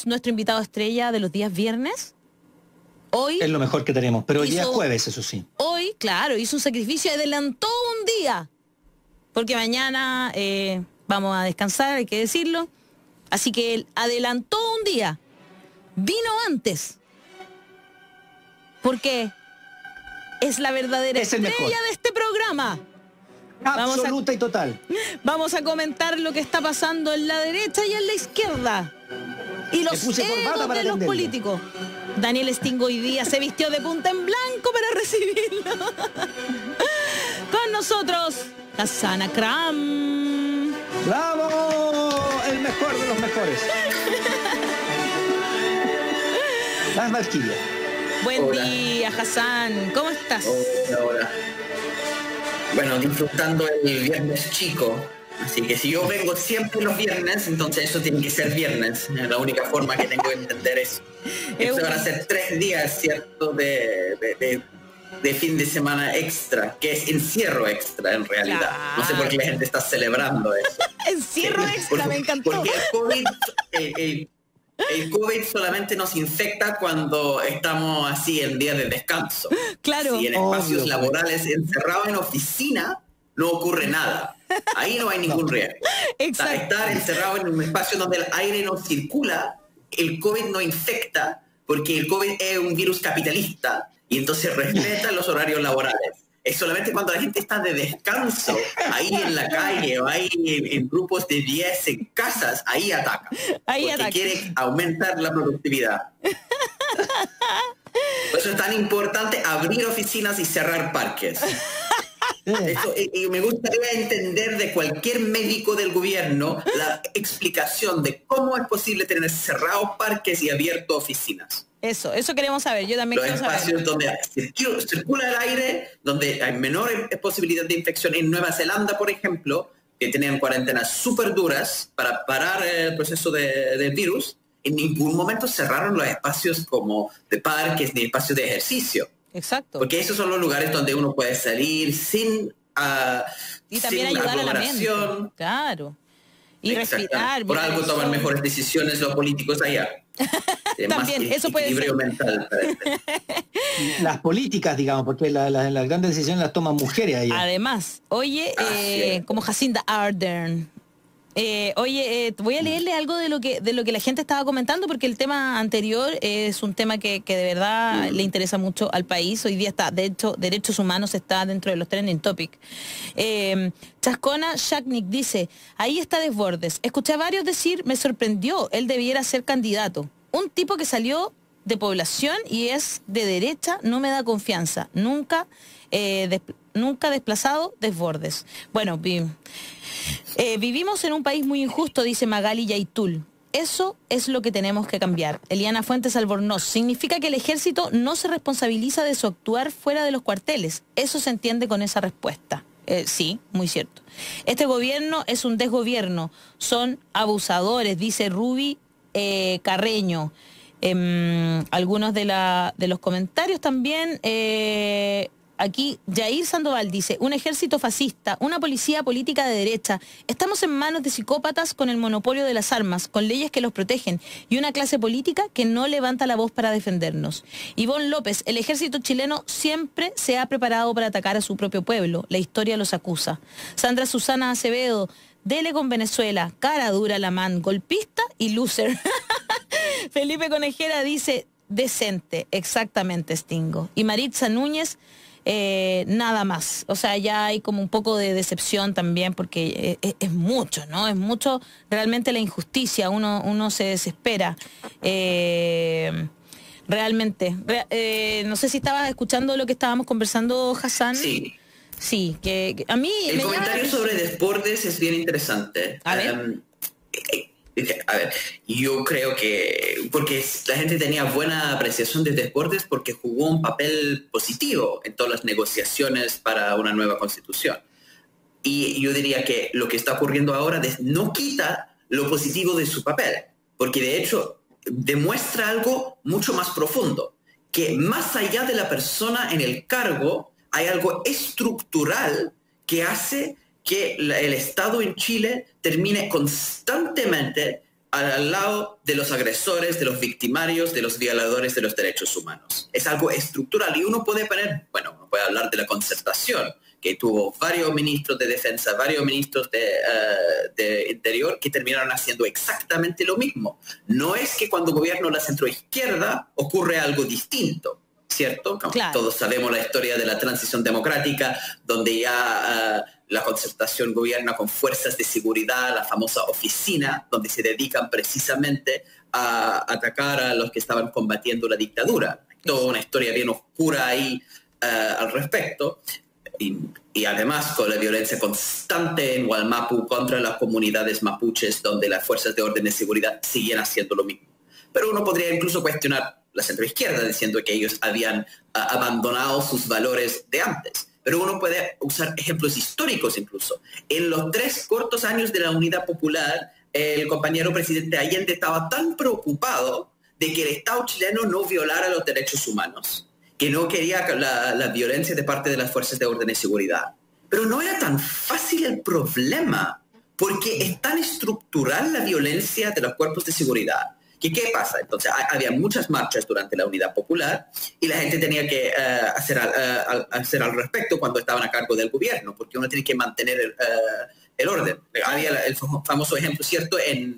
es nuestro invitado estrella de los días viernes. Hoy es lo mejor que tenemos, pero hoy día es jueves, eso sí. Hoy, claro, hizo un sacrificio, adelantó un día, porque mañana vamos a descansar, hay que decirlo. Así que él adelantó un día, vino antes, porque es la verdadera estrella de este programa. Absoluta y total. Vamos a comentar lo que está pasando en la derecha y en la izquierda. Y los egos de los políticos. Daniel Stingo hoy día se vistió de punta en blanco para recibirlo. Con nosotros, Hassan Akram. ¡Bravo! El mejor de los mejores. Las Valquirias. Buen día, Hassan. ¿Cómo estás? Hola. Bueno, disfrutando el viernes chico. Así que si yo vengo siempre los viernes, entonces eso tiene que ser viernes. Es la única forma que tengo de entender eso. Esto van a ser 3 días, ¿cierto? De fin de semana extra, que es encierro extra en realidad. Claro. No sé por qué la gente está celebrando eso. Encierro extra, me encantó. Porque el COVID solamente nos infecta cuando estamos así en días de descanso. Claro. Si en espacios laborales, encerrados en oficina, no ocurre nada. Ahí no hay ningún riesgo. Exacto. Estar encerrado en un espacio donde el aire no circula, el COVID no infecta, porque el COVID es un virus capitalista y entonces respeta los horarios laborales. Es solamente cuando la gente está de descanso, ahí en la calle o ahí en grupos de 10 en casas, ahí ataca. Porque quiere aumentar la productividad. Por eso es tan importante abrir oficinas y cerrar parques. Eso, y me gustaría entender de cualquier médico del gobierno la explicación de cómo es posible tener cerrados parques y abiertos oficinas. Eso queremos saber. Yo también quiero saber. Los espacios donde circula el aire, donde hay menor posibilidad de infección. En Nueva Zelanda, por ejemplo, que tenían cuarentenas súper duras para parar el proceso del virus, en ningún momento cerraron los espacios como de parques ni espacios de ejercicio. Exacto. Porque esos son los lugares donde uno puede salir sin y también sin ayudar a la mente. Claro. Y respirar. Por algo toman mejores decisiones los políticos allá. También, más eso puede equilibrio ser. mental. Las políticas, digamos, porque las grandes decisiones las toman mujeres allá. Además, oye, como Jacinda Ardern. Voy a leerle algo de lo que la gente estaba comentando, porque el tema anterior es un tema que de verdad le interesa mucho al país. Hoy día está, de hecho, derechos humanos está dentro de los trending topic. Chascona Shaknik dice: ahí está Desbordes. Escuché a varios decir, me sorprendió, él debiera ser candidato. Un tipo que salió de población y es de derecha, no me da confianza. Nunca desplazado Desbordes. Bueno, vivimos en un país muy injusto, dice Magali Yaitul. Eso es lo que tenemos que cambiar. Eliana Fuentes Albornoz: significa que el ejército no se responsabiliza de su actuar fuera de los cuarteles. Eso se entiende con esa respuesta. Sí, muy cierto. Este gobierno es un desgobierno. Son abusadores, dice Ruby Carreño. Algunos de los comentarios también. Aquí Jair Sandoval dice: un ejército fascista, una policía política de derecha. Estamos en manos de psicópatas con el monopolio de las armas, con leyes que los protegen y una clase política que no levanta la voz para defendernos. Ivonne López: el ejército chileno siempre se ha preparado para atacar a su propio pueblo. La historia los acusa. Sandra Susana Acevedo: dele con Venezuela, cara dura la man, golpista y loser. Felipe Conejera dice: decente, exactamente, Stingo. Y Maritza Núñez: nada más. O sea, ya hay como un poco de decepción también, porque es mucho, ¿no? Es mucho realmente la injusticia, uno se desespera. Realmente. No sé si estabas escuchando lo que estábamos conversando, Hassan. Sí. Sí, que a mí... El comentario sobre Desbordes es bien interesante. A ver. Yo creo que porque la gente tenía buena apreciación de Desbordes porque jugó un papel positivo en todas las negociaciones para una nueva constitución. Y yo diría que lo que está ocurriendo ahora no quita lo positivo de su papel, porque de hecho demuestra algo mucho más profundo, que más allá de la persona en el cargo hay algo estructural que hace que el Estado en Chile termine constantemente al lado de los agresores, de los victimarios, de los violadores de los derechos humanos. Es algo estructural y uno puede uno puede hablar de la concertación, que tuvo varios ministros de defensa, varios ministros de interior que terminaron haciendo exactamente lo mismo. No es que cuando gobierna la centroizquierda ocurre algo distinto, ¿cierto? Claro. Todos sabemos la historia de la transición democrática, donde ya la concertación gobierna con fuerzas de seguridad, la famosa oficina, donde se dedican precisamente a atacar a los que estaban combatiendo la dictadura. Toda una historia bien oscura ahí al respecto. Y además con la violencia constante en Wallmapu contra las comunidades mapuches, donde las fuerzas de orden y seguridad siguen haciendo lo mismo. Pero uno podría incluso cuestionar la centroizquierda diciendo que ellos habían abandonado sus valores de antes. Pero uno puede usar ejemplos históricos incluso. En los 3 cortos años de la Unidad Popular, el compañero presidente Allende estaba tan preocupado de que el Estado chileno no violara los derechos humanos, que no quería la violencia de parte de las fuerzas de orden y seguridad. Pero no era tan fácil el problema, porque es tan estructural la violencia de los cuerpos de seguridad. ¿Qué pasa? Entonces, había muchas marchas durante la Unidad Popular y la gente tenía que hacer al respecto cuando estaban a cargo del gobierno, porque uno tiene que mantener el orden. Había el famoso ejemplo, ¿cierto?, en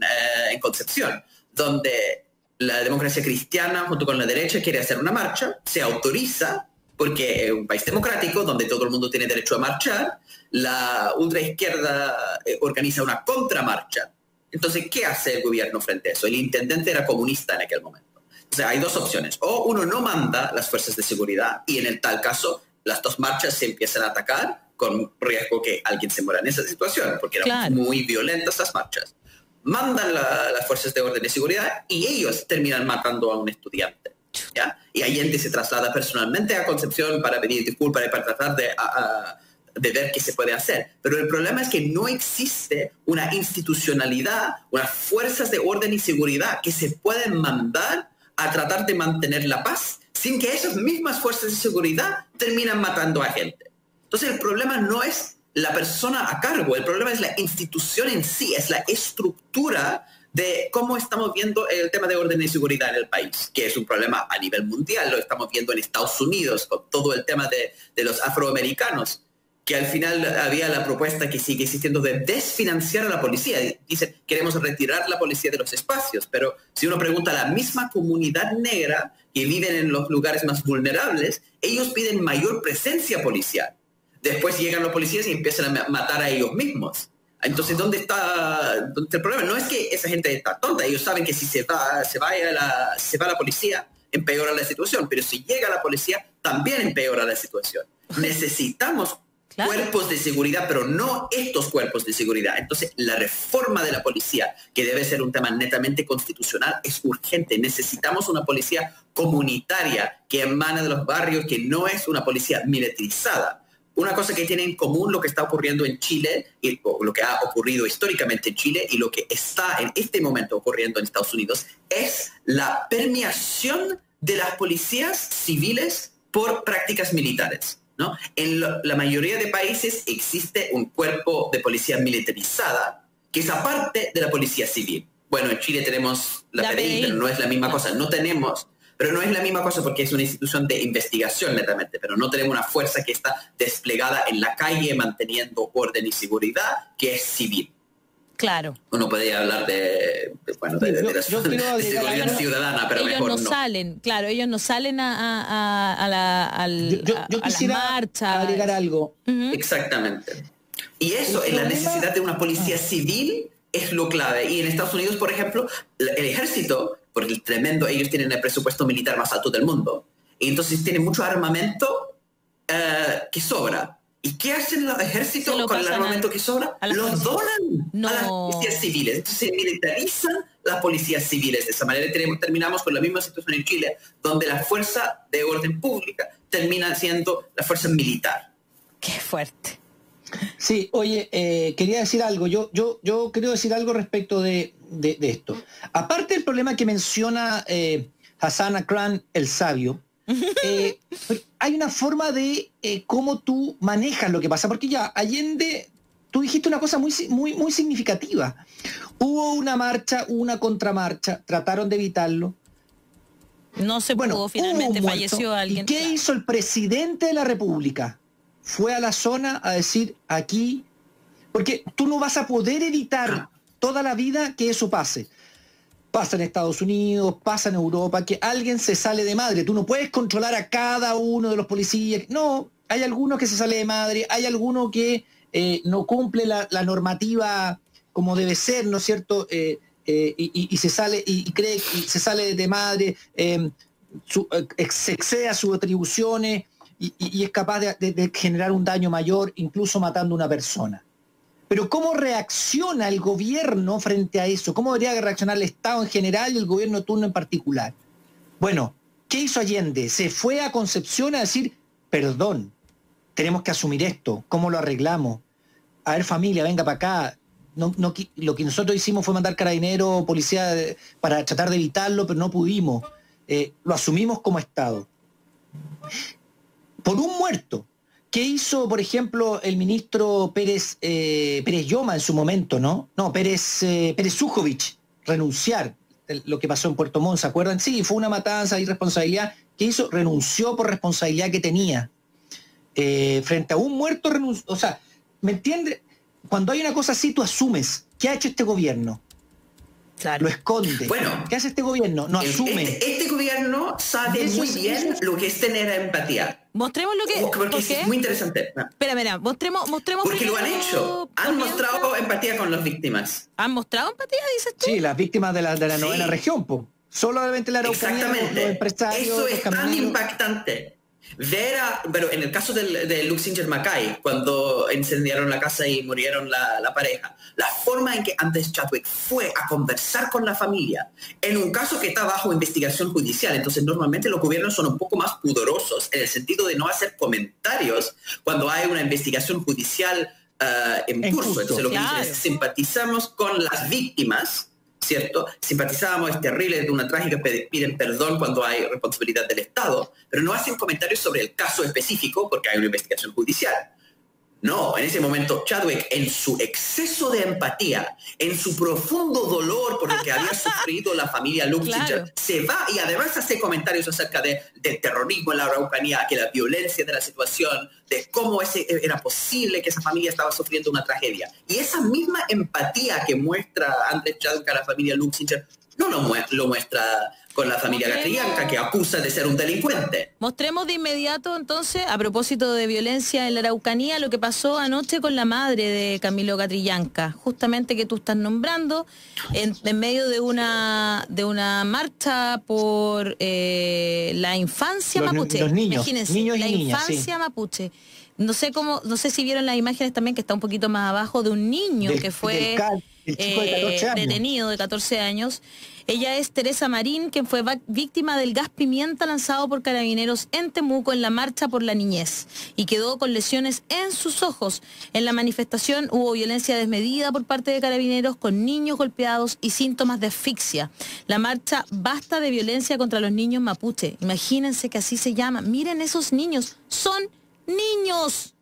Concepción, donde la democracia cristiana junto con la derecha quiere hacer una marcha, se autoriza, porque es un país democrático donde todo el mundo tiene derecho a marchar, la ultraizquierda organiza una contramarcha. Entonces, ¿qué hace el gobierno frente a eso? El intendente era comunista en aquel momento. Entonces, hay 2 opciones. O uno no manda las fuerzas de seguridad y en el tal caso las 2 marchas se empiezan a atacar con riesgo que alguien se muera en esa situación, porque eran muy violentas las marchas. Mandan las fuerzas de orden y seguridad y ellos terminan matando a un estudiante, ¿ya? Y Allende se traslada personalmente a Concepción para pedir disculpas y para tratar de ver qué se puede hacer. Pero el problema es que no existe una institucionalidad, unas fuerzas de orden y seguridad que se pueden mandar a tratar de mantener la paz sin que esas mismas fuerzas de seguridad terminan matando a gente. Entonces el problema no es la persona a cargo, el problema es la institución en sí, es la estructura de cómo estamos viendo el tema de orden y seguridad en el país, que es un problema a nivel mundial. Lo estamos viendo en Estados Unidos con todo el tema de los afroamericanos, que al final había la propuesta que sigue existiendo de desfinanciar a la policía. Dicen, queremos retirar la policía de los espacios, pero si uno pregunta a la misma comunidad negra que viven en los lugares más vulnerables, ellos piden mayor presencia policial. Después llegan los policías y empiezan a matar a ellos mismos. Entonces, ¿dónde está el problema? No es que esa gente está tonta, ellos saben que si se va la policía, empeora la situación, pero si llega la policía, también empeora la situación. Necesitamos cuerpos de seguridad, pero no estos cuerpos de seguridad. Entonces, la reforma de la policía, que debe ser un tema netamente constitucional, es urgente. Necesitamos una policía comunitaria que emana de los barrios, que no es una policía militarizada. Una cosa que tiene en común lo que está ocurriendo en Chile, y lo que ha ocurrido históricamente en Chile y lo que está en este momento ocurriendo en Estados Unidos, es la permeación de las policías civiles por prácticas militares, ¿no? En la mayoría de países existe un cuerpo de policía militarizada que es aparte de la policía civil. Bueno, en Chile tenemos la PDI, pero no es la misma cosa. No tenemos... Pero no es la misma cosa porque es una institución de investigación netamente, pero no tenemos una fuerza que está desplegada en la calle manteniendo orden y seguridad, que es civil. Claro. Uno podría hablar de seguridad ciudadana, pero ellos mejor no. Salen, claro, ellos no salen a las marchas. Agregar algo. Exactamente. Y eso, en la necesidad de una policía civil, es lo clave. Y en Estados Unidos, por ejemplo, el ejército, porque ellos tienen el presupuesto militar más alto del mundo, y entonces tienen mucho armamento que sobra. ¿Y qué hacen los ejércitos con el armamento que sobra? Los donan a las policías civiles. Entonces se militarizan las policías civiles. De esa manera terminamos con la misma situación en Chile, donde la fuerza de orden pública termina siendo la fuerza militar. Qué fuerte. Sí, oye, quería decir algo. Yo quiero decir algo respecto de esto. Aparte del problema que menciona Hassan Akran, el sabio, hay una forma de cómo tú manejas lo que pasa, porque ya Allende tú dijiste una cosa muy significativa. Hubo una marcha, una contramarcha, trataron de evitarlo. No se pudo, finalmente falleció alguien. ¿Y qué hizo el presidente de la República? Fue a la zona a decir aquí, porque tú no vas a poder evitar toda la vida que eso pase. Pasa en Estados Unidos, pasa en Europa, que alguien se sale de madre. Tú no puedes controlar a cada uno de los policías. No, hay algunos que se sale de madre, hay alguno que no cumple la normativa como debe ser, ¿no es cierto? Y se sale y cree y se sale de madre, se excede a sus atribuciones y es capaz de generar un daño mayor, incluso matando a una persona. Pero ¿cómo reacciona el gobierno frente a eso? ¿Cómo debería reaccionar el Estado en general y el gobierno de turno en particular? Bueno, ¿qué hizo Allende? Se fue a Concepción a decir, perdón, tenemos que asumir esto, ¿cómo lo arreglamos? A ver, familia, venga para acá. Lo que nosotros hicimos fue mandar carabineros, policía, para tratar de evitarlo, pero no pudimos. Lo asumimos como Estado. Por un muerto. ¿Qué hizo, por ejemplo, el ministro Pérez Lloma en su momento, no? No, Pérez Sujovic, renunciar, lo que pasó en Puerto Montt, ¿se acuerdan? Sí, fue una matanza, irresponsabilidad. ¿Qué hizo? Renunció por responsabilidad que tenía. Frente a un muerto, renunció. O sea, ¿me entiendes? Cuando hay una cosa así, tú asumes. ¿Qué ha hecho este gobierno? Claro. Lo esconde. Bueno, ¿qué hace este gobierno? No asume. Este gobierno sabe muy bien lo que es tener empatía. Mostremos lo que... Porque es muy interesante. Espera, mostremos porque primero, lo han hecho. Han mostrado empatía con las víctimas. ¿Han mostrado empatía, dices tú? Sí, las víctimas de la novena región, po. Solamente la Araucanía, los empresarios, eso es los camioneros. tan impactante. Pero en el caso de Luxinger Mackay, cuando incendiaron la casa y murieron la pareja, la forma en que Anders Chadwick fue a conversar con la familia, en un caso que está bajo investigación judicial, entonces normalmente los gobiernos son un poco más pudorosos en el sentido de no hacer comentarios cuando hay una investigación judicial en curso. Entonces lo que dicen es, simpatizamos con las víctimas, ¿cierto? Simpatizábamos, es terrible, de una trágica, piden perdón cuando hay responsabilidad del Estado, pero no hacen comentarios sobre el caso específico porque hay una investigación judicial. No, en ese momento Chadwick, en su exceso de empatía, en su profundo dolor por lo que había sufrido la familia Luxinger, se va y además hace comentarios acerca del terrorismo en la Araucanía, que la violencia de la situación, de cómo era posible que esa familia estaba sufriendo una tragedia. Y esa misma empatía que muestra Anders Chadwick a la familia Luxinger, no lo muestra con la familia Catrillanca, que acusa de ser un delincuente. Mostremos de inmediato, entonces, a propósito de violencia en la Araucanía, lo que pasó anoche con la madre de Camilo Catrillanca, justamente que tú estás nombrando, en medio de una marcha por la infancia mapuche. Los niños, imagínense, niños y la niñas, infancia mapuche. No sé si vieron las imágenes también, que está un poquito más abajo, de un niño que fue el chico de 14 años. detenido de 14 años. Ella es Teresa Marín, quien fue víctima del gas pimienta lanzado por carabineros en Temuco en la marcha por la niñez y quedó con lesiones en sus ojos. En la manifestación hubo violencia desmedida por parte de carabineros con niños golpeados y síntomas de asfixia. La marcha Basta de violencia contra los niños mapuche. Imagínense que así se llama. Miren esos niños. Son niños.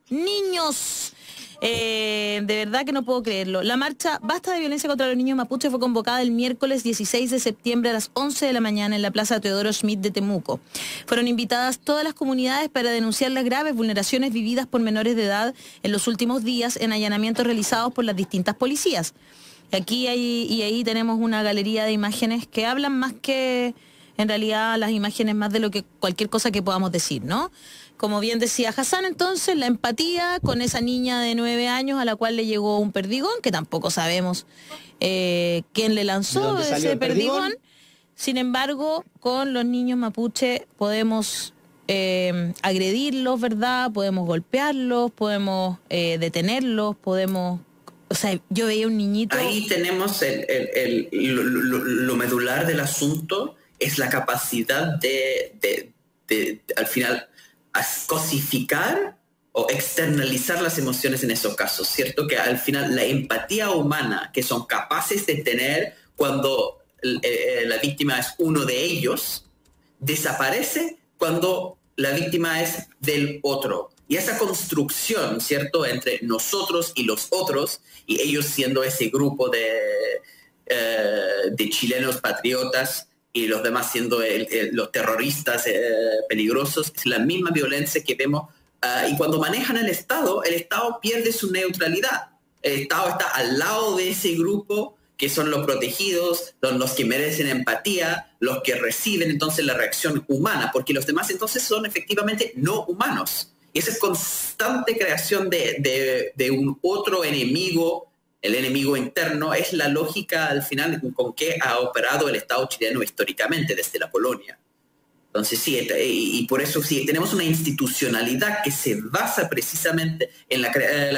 De verdad que no puedo creerlo. La marcha Basta de violencia contra los niños mapuche fue convocada el miércoles 16 de septiembre a las 11 de la mañana en la Plaza Teodoro Schmidt de Temuco. Fueron invitadas todas las comunidades para denunciar las graves vulneraciones vividas por menores de edad en los últimos días en allanamientos realizados por las distintas policías. Aquí ahí tenemos una galería de imágenes que hablan más que, en realidad, las imágenes más de lo que cualquier cosa que podamos decir, ¿no? Como bien decía Hassan, entonces, la empatía con esa niña de 9 años a la cual le llegó un perdigón, que tampoco sabemos quién le lanzó ese perdigón. Sin embargo, con los niños mapuche podemos agredirlos, ¿verdad? Podemos golpearlos, podemos detenerlos, podemos... O sea, yo veía un niñito... Ahí tenemos lo medular del asunto, es la capacidad de al final, cosificar o externalizar las emociones en esos casos, ¿cierto? Que al final la empatía humana que son capaces de tener cuando la víctima es uno de ellos, desaparece cuando la víctima es del otro. Y esa construcción, ¿cierto?, entre nosotros y los otros, y ellos siendo ese grupo de chilenos patriotas y los demás siendo los terroristas peligrosos, es la misma violencia que vemos. Y cuando manejan el Estado pierde su neutralidad. El Estado está al lado de ese grupo que son los protegidos, los que merecen empatía, los que reciben entonces la reacción humana, porque los demás entonces son efectivamente no humanos. Y esa constante creación de un otro enemigo, el enemigo interno, es la lógica al final con que ha operado el Estado chileno históricamente desde la colonia. Entonces sí, y por eso sí, tenemos una institucionalidad que se basa precisamente en la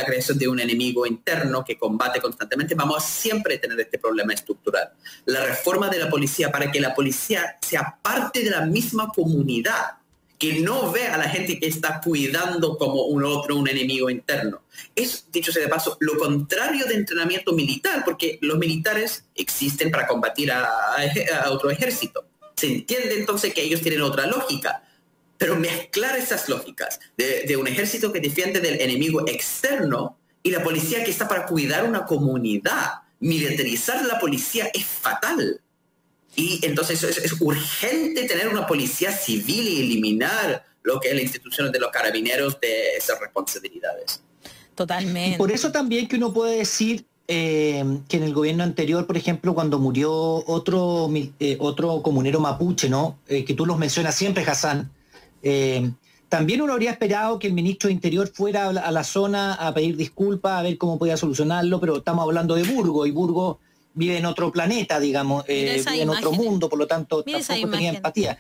creación de un enemigo interno que combate constantemente. Vamos a siempre tener este problema estructural. La reforma de la policía, para que la policía sea parte de la misma comunidad, que no ve a la gente que está cuidando como un enemigo interno. Es, dicho sea de paso, lo contrario de entrenamiento militar, porque los militares existen para combatir a otro ejército. Se entiende entonces que ellos tienen otra lógica, pero mezclar esas lógicas de un ejército que defiende del enemigo externo y la policía que está para cuidar una comunidad, militarizar la policía es fatal. Y entonces es urgente tener una policía civil y eliminar lo que es la institución de los carabineros de esas responsabilidades. Totalmente. Y por eso también que uno puede decir que en el gobierno anterior, por ejemplo, cuando murió otro comunero mapuche, ¿no? Que tú los mencionas siempre, Hassan, también uno habría esperado que el ministro de Interior fuera a la zona a pedir disculpas, a ver cómo podía solucionarlo, pero estamos hablando de Burgos, y Burgos vive en otro planeta, digamos, vive en otro mundo, por lo tanto tampoco tenía empatía.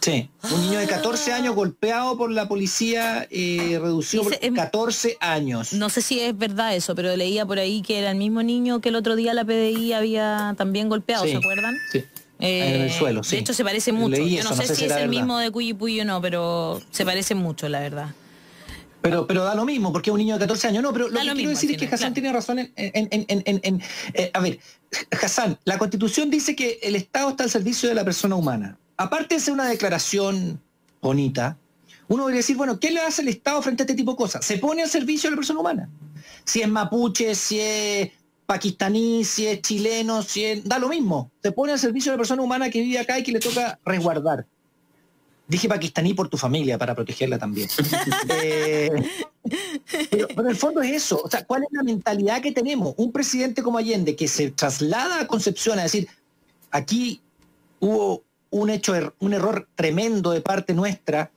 Sí, un niño de 14 años golpeado por la policía, reducido por 14 años. No sé si es verdad eso, pero leía por ahí que era el mismo niño que el otro día la PDI había también golpeado, sí, ¿se acuerdan? Sí, en el suelo, sí. De hecho se parece mucho. Leí Yo no eso, sé si es el verdad mismo de Cuyipulli o no, pero se parece mucho, la verdad. Pero da lo mismo, porque es un niño de 14 años. No, pero lo que quiero decir es que Hassan tiene razón a ver, Hassan, la Constitución dice que el Estado está al servicio de la persona humana. Aparte de ser una declaración bonita, uno debería decir, bueno, ¿qué le hace el Estado frente a este tipo de cosas? Se pone al servicio de la persona humana. Si es mapuche, si es pakistaní, si es chileno, da lo mismo. Se pone al servicio de la persona humana que vive acá y que le toca resguardar. Dije pakistaní por tu familia, para protegerla también. Pero en el fondo es eso. O sea, ¿cuál es la mentalidad que tenemos? Un presidente como Allende que se traslada a Concepción a decir, aquí hubo un error tremendo de parte nuestra,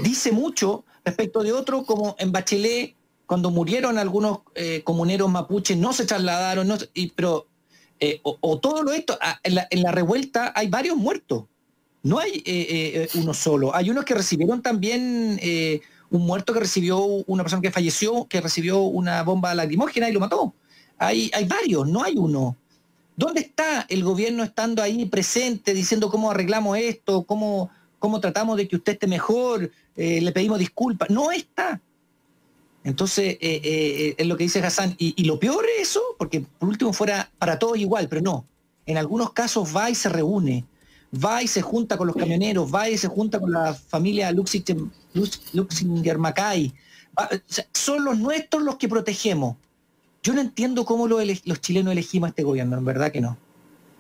dice mucho respecto de otro, como en Bachelet, cuando murieron algunos comuneros mapuches, no se trasladaron, pero todo lo esto, en la revuelta hay varios muertos. No hay uno solo. Hay unos que recibieron también un muerto que recibió una persona que falleció, que recibió una bomba lacrimógena y lo mató. Hay varios, no hay uno. ¿Dónde está el gobierno estando ahí presente, diciendo cómo arreglamos esto, cómo tratamos de que usted esté mejor, le pedimos disculpas? No está. Entonces, es lo que dice Hassan. Y lo peor es eso, porque por último fuera para todos igual, pero no. En algunos casos va y se reúne, va y se junta con los camioneros, va y se junta con la familia Luxinger Macay. O sea, son los nuestros los que protegemos. Yo no entiendo cómo los chilenos elegimos a este gobierno, en verdad que no.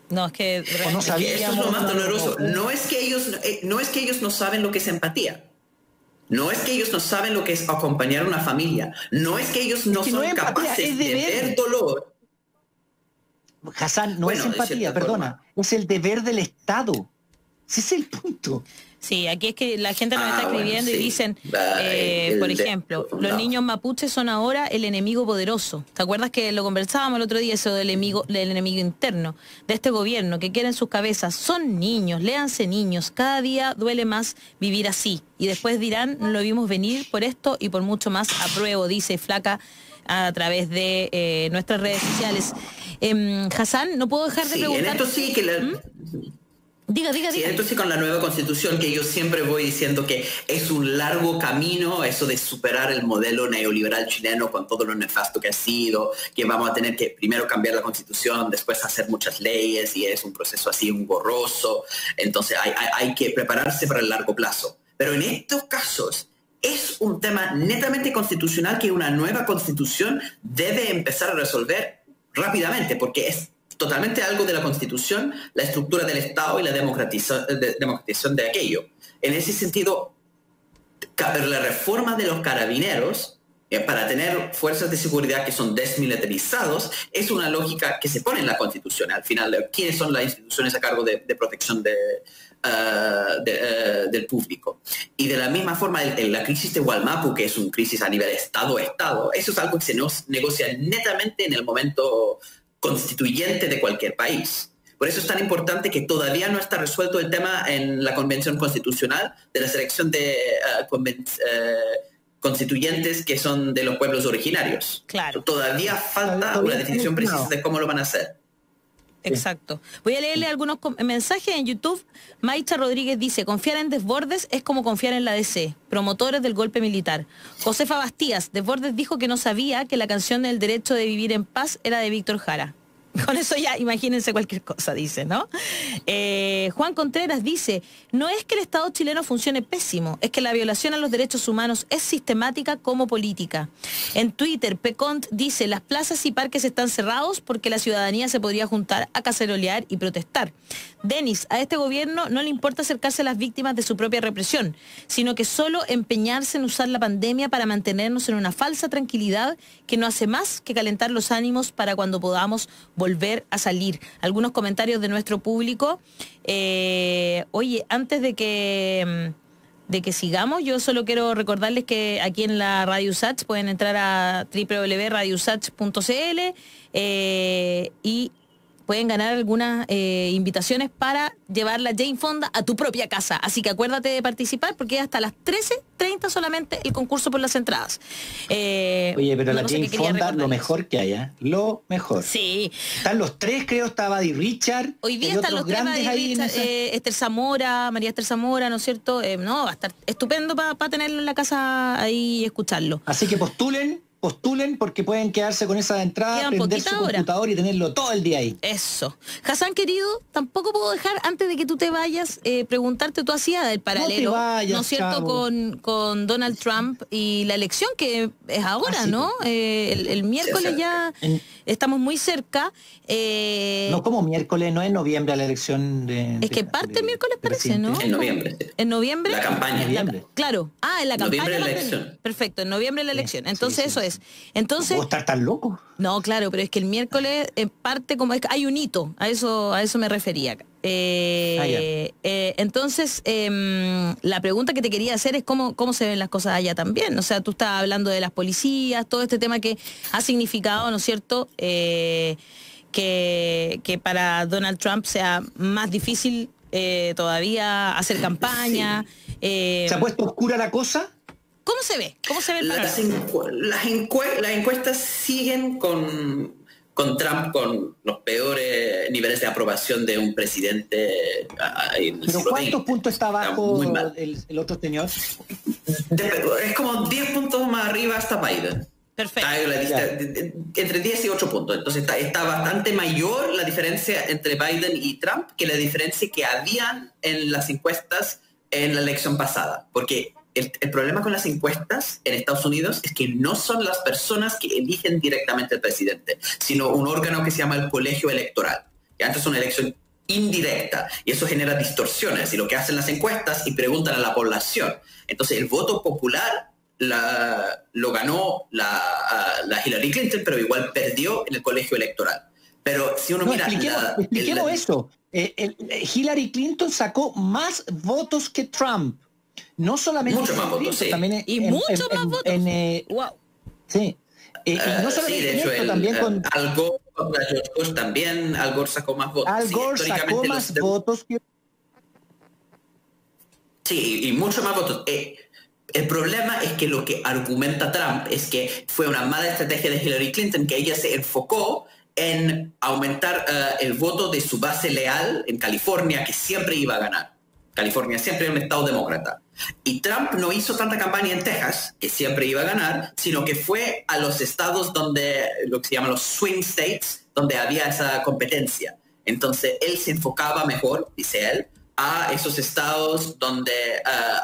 No, es que... O no sabíamos, eso es lo más doloroso. No es que ellos no saben lo que es empatía. No es que ellos no saben lo que es acompañar a una familia. No es que ellos no son capaces de ver dolor. Hassan, no es empatía, perdona. Es el deber del Estado. Ese es el punto. Sí, aquí es que la gente nos está escribiendo y dicen, por ejemplo, los niños mapuches son ahora el enemigo poderoso. ¿Te acuerdas que lo conversábamos el otro día, eso del enemigo interno de este gobierno, que quiere en sus cabezas? Son niños, léanse niños, cada día duele más vivir así. Y después dirán, lo vimos venir por esto y por mucho más. Apruebo, dice Flaca a través de nuestras redes sociales. Hassan, no puedo dejar de preguntar. En esto sí que Diga. Sí, entonces con la nueva constitución, que yo siempre voy diciendo que es un largo camino eso de superar el modelo neoliberal chileno con todo lo nefasto que ha sido, que vamos a tener que primero cambiar la constitución, después hacer muchas leyes y es un proceso así engorroso. Entonces hay que prepararse para el largo plazo. Pero en estos casos es un tema netamente constitucional que una nueva constitución debe empezar a resolver rápidamente, porque es totalmente algo de la Constitución, la estructura del Estado y la democratización de aquello. En ese sentido, la reforma de los carabineros para tener fuerzas de seguridad que son desmilitarizados es una lógica que se pone en la Constitución. Al final, ¿quiénes son las instituciones a cargo de protección del público? Y de la misma forma, la crisis de Wallmapu, que es una crisis a nivel Estado-Estado, eso es algo que se negocia netamente en el momento constituyente de cualquier país. Por eso es tan importante que todavía no está resuelto el tema en la Convención Constitucional de la selección de constituyentes que son de los pueblos originarios. Claro. Todavía falta una definición precisa de cómo lo van a hacer. Exacto. Voy a leerle algunos mensajes en YouTube. Maicha Rodríguez dice: confiar en Desbordes es como confiar en la DC, promotores del golpe militar. Josefa Bastías: Desbordes dijo que no sabía que la canción del derecho de vivir en paz era de Víctor Jara. Con eso ya imagínense cualquier cosa, dice, ¿no? Juan Contreras dice: no es que el Estado chileno funcione pésimo, es que la violación a los derechos humanos es sistemática como política. En Twitter, Pecont dice: las plazas y parques están cerrados porque la ciudadanía se podría juntar a cacerolear y protestar. Denis: a este gobierno no le importa acercarse a las víctimas de su propia represión, sino que solo empeñarse en usar la pandemia para mantenernos en una falsa tranquilidad que no hace más que calentar los ánimos para cuando podamos volver a salir. Algunos comentarios de nuestro público. Oye, antes de que sigamos, yo solo quiero recordarles que aquí en la Radio USACH pueden entrar a www.radiousach.cl y pueden ganar algunas invitaciones para llevar la Jane Fonda a tu propia casa. Así que acuérdate de participar porque es hasta las 13:30 solamente el concurso por las entradas. Oye, pero la Jane Fonda, lo mejor que haya, lo mejor. Sí. Están los tres, creo, está Buddy Richard. Hoy día están los tres, Buddy Richard, Esther Zamora, María Esther Zamora, ¿no es cierto? No, va a estar estupendo para tenerlo en la casa ahí y escucharlo. Así que postulen porque pueden quedarse con esa entrada, prender su computador y tenerlo todo el día ahí. Eso. Hassan, querido, tampoco puedo dejar, antes de que tú te vayas, preguntarte, tú hacías el paralelo, ¿no es cierto?, con Donald Trump y la elección que es ahora, ¿no? El miércoles ya estamos muy cerca. No, como miércoles, no es noviembre la elección de... Es que parte el miércoles parece, ¿no? En noviembre. ¿En noviembre? La campaña. Claro. En la campaña. Noviembre la elección. Perfecto, en noviembre la elección. Entonces eso es. Entonces, ¿no puedo estar tan loco? No, claro, pero es que el miércoles parte como... hay un hito, a eso me refería. Entonces, la pregunta que te quería hacer es cómo se ven las cosas allá también. O sea, tú estabas hablando de las policías, todo este tema que ha significado, ¿no es cierto?, que para Donald Trump sea más difícil todavía hacer campaña. ¿Se ha puesto oscura la cosa? ¿Cómo se ve? ¿Cómo se ve el las encuestas siguen con Trump con los peores niveles de aprobación de un presidente. ¿Pero cuántos puntos está abajo el otro señor? Es como 10 puntos más arriba hasta Biden. Perfecto. Entre 10 y 8 puntos. Entonces está bastante mayor la diferencia entre Biden y Trump que la diferencia que habían en las encuestas en la elección pasada. Porque el problema con las encuestas en Estados Unidos es que no son las personas que eligen directamente al presidente, sino un órgano que se llama el colegio electoral. Que antes es una elección indirecta y eso genera distorsiones. Y lo que hacen las encuestas y preguntan a la población. Entonces el voto popular lo ganó la Hillary Clinton, pero igual perdió en el colegio electoral. Pero si uno mira... Expliquemos eso. Hillary Clinton sacó más votos que Trump. No solamente... Mucho más votos, sí. También mucho más votos. Wow. Sí. Y no solamente de hecho, esto, también con... Al Gore contra George Bush también, Al Gore sacó más votos. Al Gore sacó más votos que... Sí, y mucho más votos. El problema es que lo que argumenta Trump es que fue una mala estrategia de Hillary Clinton, que ella se enfocó en aumentar el voto de su base leal en California, que siempre iba a ganar. California siempre era un estado demócrata. Y Trump no hizo tanta campaña en Texas, que siempre iba a ganar, sino que fue a los estados donde, lo que se llaman los swing states, donde había esa competencia. Entonces él se enfocaba mejor, dice él, a esos estados donde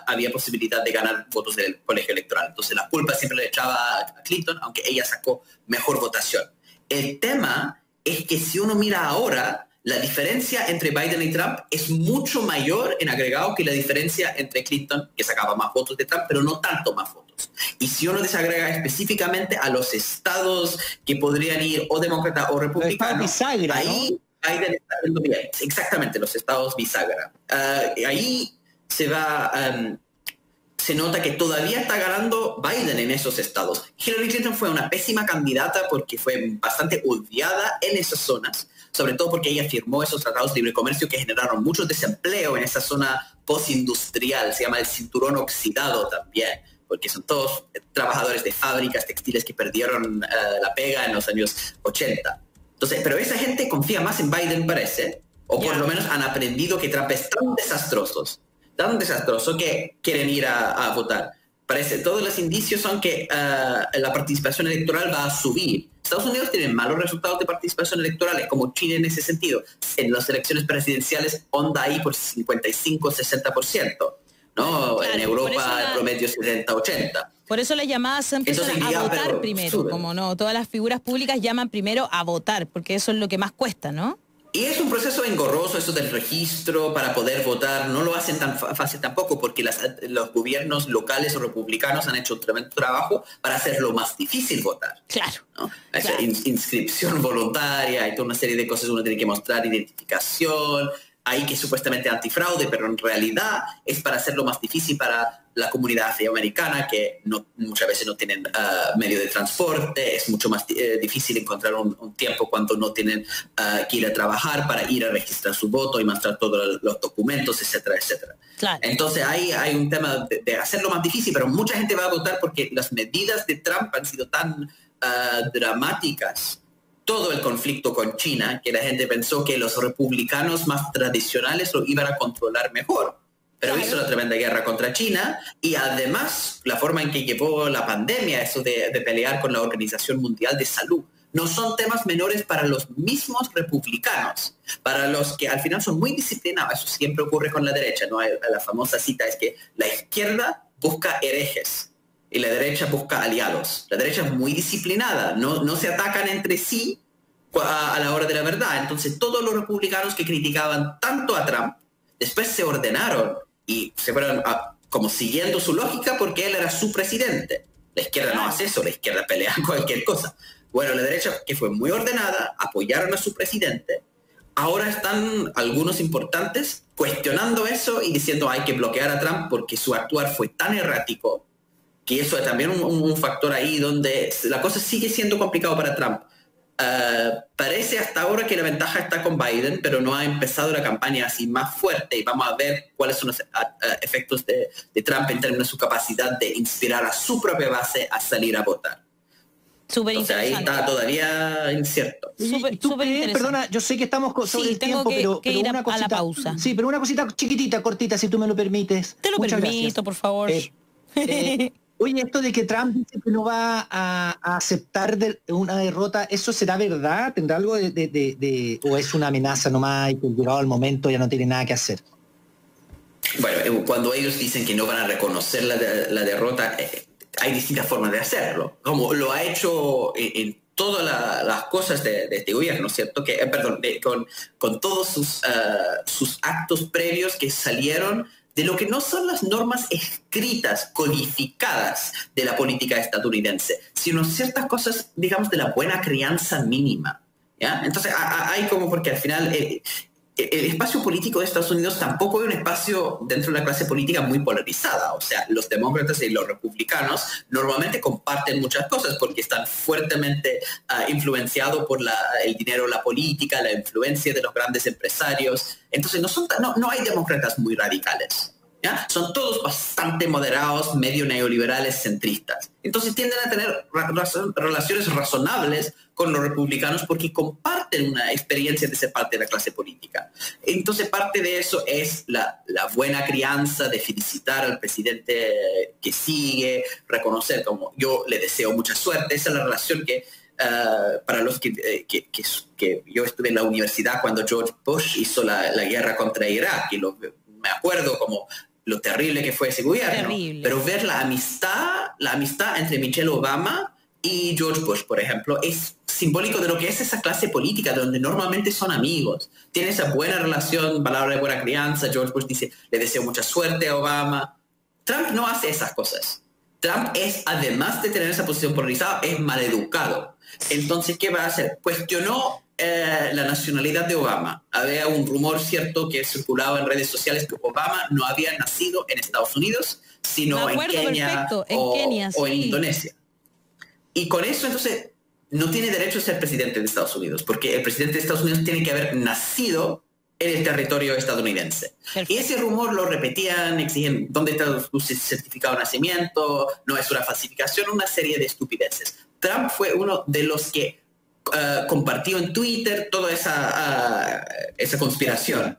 había posibilidad de ganar votos del colegio electoral. Entonces la culpa siempre le echaba a Clinton, aunque ella sacó mejor votación. El tema es que si uno mira ahora, la diferencia entre Biden y Trump es mucho mayor en agregado que la diferencia entre Clinton, que sacaba más votos de Trump, pero no tanto más votos. Y si uno desagrega específicamente a los estados que podrían ir o demócrata o republicano, bisagra, ahí... ¿no? Biden está yendo bien. Exactamente, los estados bisagra. Ahí se nota que todavía está ganando Biden en esos estados. Hillary Clinton fue una pésima candidata porque fue bastante odiada en esas zonas, sobre todo porque ella firmó esos tratados de libre comercio que generaron mucho desempleo en esa zona postindustrial. Se llama el cinturón oxidado también, porque son todos trabajadores de fábricas textiles que perdieron la pega en los años 80. Entonces, pero esa gente confía más en Biden, parece, o por lo menos han aprendido que Trump es tan desastroso que quieren ir a votar. Parece, todos los indicios son que la participación electoral va a subir. Estados Unidos tiene malos resultados de participación electoral, como Chile en ese sentido. En las elecciones presidenciales onda ahí por 55-60%, ¿no? Claro, en Europa el promedio es 70-80%. Por eso las llamadas empiezan a votar primero, como no, todas las figuras públicas llaman primero a votar, porque eso es lo que más cuesta, ¿no? Y es un proceso engorroso eso del registro para poder votar, no lo hacen tan fácil tampoco, porque los gobiernos locales o republicanos han hecho un tremendo trabajo para hacerlo más difícil votar. Claro. ¿No? Claro. Inscripción voluntaria y toda una serie de cosas, uno tiene que mostrar identificación, ahí que es supuestamente antifraude, pero en realidad es para hacerlo más difícil para la comunidad afroamericana, que muchas veces no tienen medio de transporte, es mucho más difícil encontrar un tiempo cuando no tienen que ir a trabajar para ir a registrar su voto y mostrar todos los documentos, etcétera, etcétera. Claro. Entonces hay un tema de hacerlo más difícil, pero mucha gente va a votar porque las medidas de Trump han sido tan dramáticas, todo el conflicto con China, que la gente pensó que los republicanos más tradicionales lo iban a controlar mejor. Pero hizo una tremenda guerra contra China y además la forma en que llevó la pandemia, eso de pelear con la Organización Mundial de Salud, no son temas menores para los mismos republicanos, para los que al final son muy disciplinados. Eso siempre ocurre con la derecha, ¿no? La famosa cita es que la izquierda busca herejes y la derecha busca aliados. La derecha es muy disciplinada, no se atacan entre sí a la hora de la verdad. Entonces todos los republicanos que criticaban tanto a Trump, después se ordenaron y se fueron como siguiendo su lógica porque él era su presidente. La izquierda no hace eso, la izquierda pelea cualquier cosa. Bueno, la derecha, que fue muy ordenada, apoyaron a su presidente. Ahora están algunos importantes cuestionando eso y diciendo hay que bloquear a Trump porque su actuar fue tan errático que eso es también un factor ahí donde la cosa sigue siendo complicado para Trump. Parece hasta ahora que la ventaja está con Biden, pero no ha empezado la campaña así más fuerte y vamos a ver cuáles son los efectos de Trump en términos de su capacidad de inspirar a su propia base a salir a votar. Súper interesante. Ahí está todavía incierto. Perdona, yo sé que estamos sobre el tiempo, pero una cosita, a la pausa. Sí, pero una cosita chiquitita, cortita, si tú me lo permites. Te lo Muchas permito, gracias. por favor. Oye, esto de que Trump dice que no va a aceptar una derrota, ¿eso será verdad? ¿Tendrá algo o es una amenaza nomás y que llegado el momento ya no tiene nada que hacer? Bueno, cuando ellos dicen que no van a reconocer la derrota, hay distintas formas de hacerlo, como lo ha hecho en todas las cosas de este gobierno, ¿cierto? Con todos sus actos previos que salieron de lo que no son las normas escritas, codificadas de la política estadounidense, sino ciertas cosas, digamos, de la buena crianza mínima, ¿ya? Entonces, hay como, porque al final el espacio político de Estados Unidos tampoco es un espacio dentro de la clase política muy polarizada. O sea, los demócratas y los republicanos normalmente comparten muchas cosas porque están fuertemente influenciados por el dinero, la política, la influencia de los grandes empresarios. Entonces no hay demócratas muy radicales, ¿ya? Son todos bastante moderados, medio neoliberales, centristas. Entonces tienden a tener relaciones razonables con los republicanos porque comparten una experiencia de ser parte de la clase política. Entonces parte de eso es la buena crianza de felicitar al presidente que sigue, reconocer como yo le deseo mucha suerte. Esa es la relación que para los que yo estuve en la universidad cuando George Bush hizo la guerra contra Irak y me acuerdo como lo terrible que fue ese gobierno, pero ver la amistad entre Michelle Obama y George Bush, por ejemplo, es simbólico de lo que es esa clase política, donde normalmente son amigos. Tiene esa buena relación, palabra de buena crianza. George Bush dice, le deseo mucha suerte a Obama. Trump no hace esas cosas. Trump es, además de tener esa posición polarizada, es maleducado. Entonces, ¿qué va a hacer? Cuestionó la nacionalidad de Obama. Había un rumor cierto que circulaba en redes sociales que Obama no había nacido en Estados Unidos, sino en Kenia, o en Indonesia. Y con eso, entonces, no tiene derecho a ser presidente de Estados Unidos, porque el presidente de Estados Unidos tiene que haber nacido en el territorio estadounidense. Perfecto. Y ese rumor lo repetían, exigían dónde está tu certificado de nacimiento, no es una falsificación, una serie de estupideces. Trump fue uno de los que compartió en Twitter toda esa conspiración.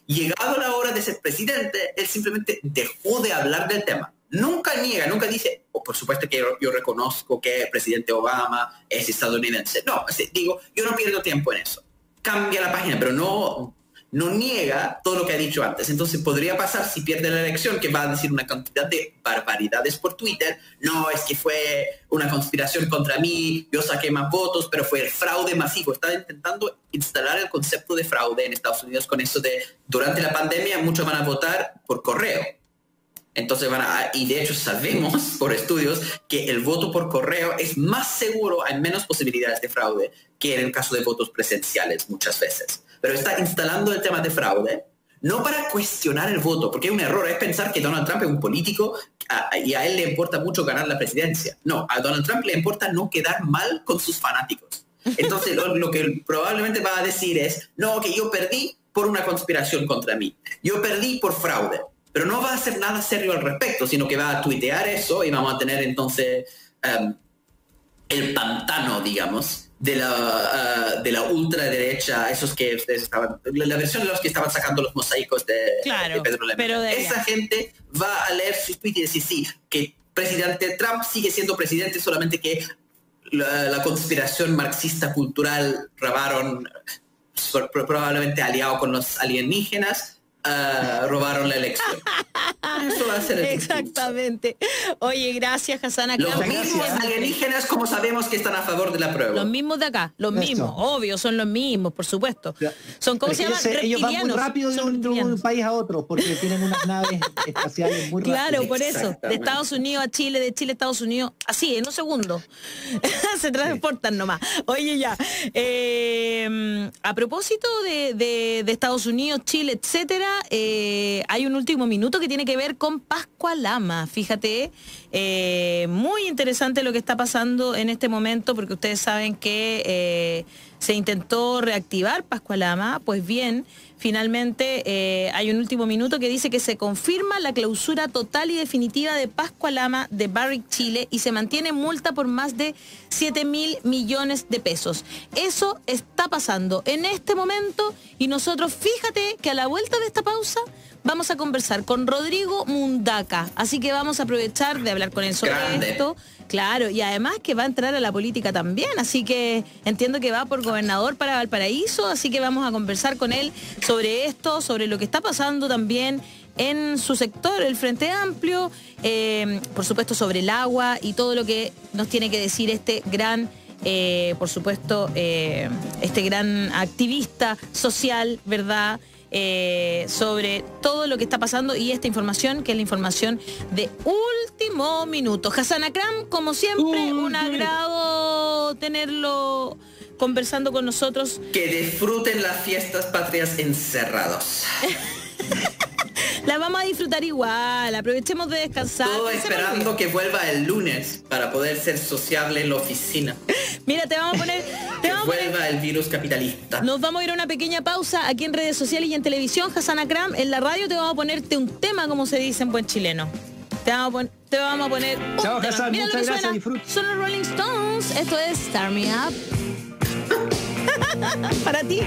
Llegado la hora de ser presidente, él simplemente dejó de hablar del tema. Nunca niega, nunca dice, por supuesto que yo reconozco que el presidente Obama es estadounidense. No, digo, yo no pierdo tiempo en eso. Cambia la página, pero no niega todo lo que ha dicho antes. Entonces podría pasar, si pierde la elección, que va a decir una cantidad de barbaridades por Twitter. No, es que fue una conspiración contra mí, yo saqué más votos, pero fue el fraude masivo. Está intentando instalar el concepto de fraude en Estados Unidos con eso de, durante la pandemia, muchos van a votar por correo. Entonces y de hecho sabemos por estudios que el voto por correo es más seguro, hay menos posibilidades de fraude que en el caso de votos presenciales muchas veces. Pero está instalando el tema de fraude, no para cuestionar el voto, porque es un error, es pensar que Donald Trump es un político y a él le importa mucho ganar la presidencia. No, a Donald Trump le importa no quedar mal con sus fanáticos. Entonces lo que probablemente va a decir es, no, que yo perdí por una conspiración contra mí, yo perdí por fraude. Pero no va a hacer nada serio al respecto, sino que va a tuitear eso y vamos a tener entonces el pantano, digamos, de la ultraderecha, esos que ustedes estaban, la versión de los que estaban sacando los mosaicos de Pedro Lemebel. Esa gente va a leer sus tweets y decir, sí, que presidente Trump sigue siendo presidente, solamente que la conspiración marxista cultural robaron, probablemente aliado con los alienígenas, robaron la elección. Eso va a ser el exactamente. Oye, gracias, Hassan Akram. Los mismos alienígenas, como sabemos que están a favor de la prueba. Los mismos de acá, los mismos, obvio, son los mismos, por supuesto. Son, ¿cómo se llaman? Ellos van muy rápido de un país a otro, porque tienen unas naves espaciales muy rápidas. Claro, por eso, de Estados Unidos a Chile, de Chile a Estados Unidos, así, en un segundo. Se transportan nomás. Oye, ya. A propósito de Estados Unidos, Chile, etcétera, hay un último minuto que tiene que ver con Pascua Lama. Fíjate, muy interesante lo que está pasando en este momento, porque ustedes saben que se intentó reactivar Pascua Lama. Pues bien, finalmente hay un último minuto que dice que se confirma la clausura total y definitiva de Pascua Lama de Barrick Chile y se mantiene multa por más de 7.000 millones de pesos. Eso está pasando en este momento y nosotros, fíjate que a la vuelta de esta pausa vamos a conversar con Rodrigo Mundaca, así que vamos a aprovechar de hablar con él sobre esto. Claro, y además que va a entrar a la política también, así que entiendo que va por gobernador para Valparaíso, así que vamos a conversar con él sobre esto, sobre lo que está pasando también en su sector, el Frente Amplio, por supuesto sobre el agua y todo lo que nos tiene que decir este gran, por supuesto, este gran activista social, ¿verdad?, sobre todo lo que está pasando y esta información, que es la información de último minuto. Hassan Akram, como siempre, un agrado tenerlo conversando con nosotros. Que disfruten las fiestas patrias encerrados. La vamos a disfrutar igual, aprovechemos de descansar. Todo esperando que vuelva el lunes para poder ser sociable en la oficina. Mira, te vamos a poner... vuelva el virus capitalista. Nos vamos a ir a una pequeña pausa aquí en redes sociales y en televisión. Hassan Akram, en la radio te vamos a ponerte un tema, como se dice en buen chileno. Te vamos a poner un Chao, tema. Hassan, Mira muchas lo que gracias, suena. Son los Rolling Stones. Esto es Start Me Up. Para ti.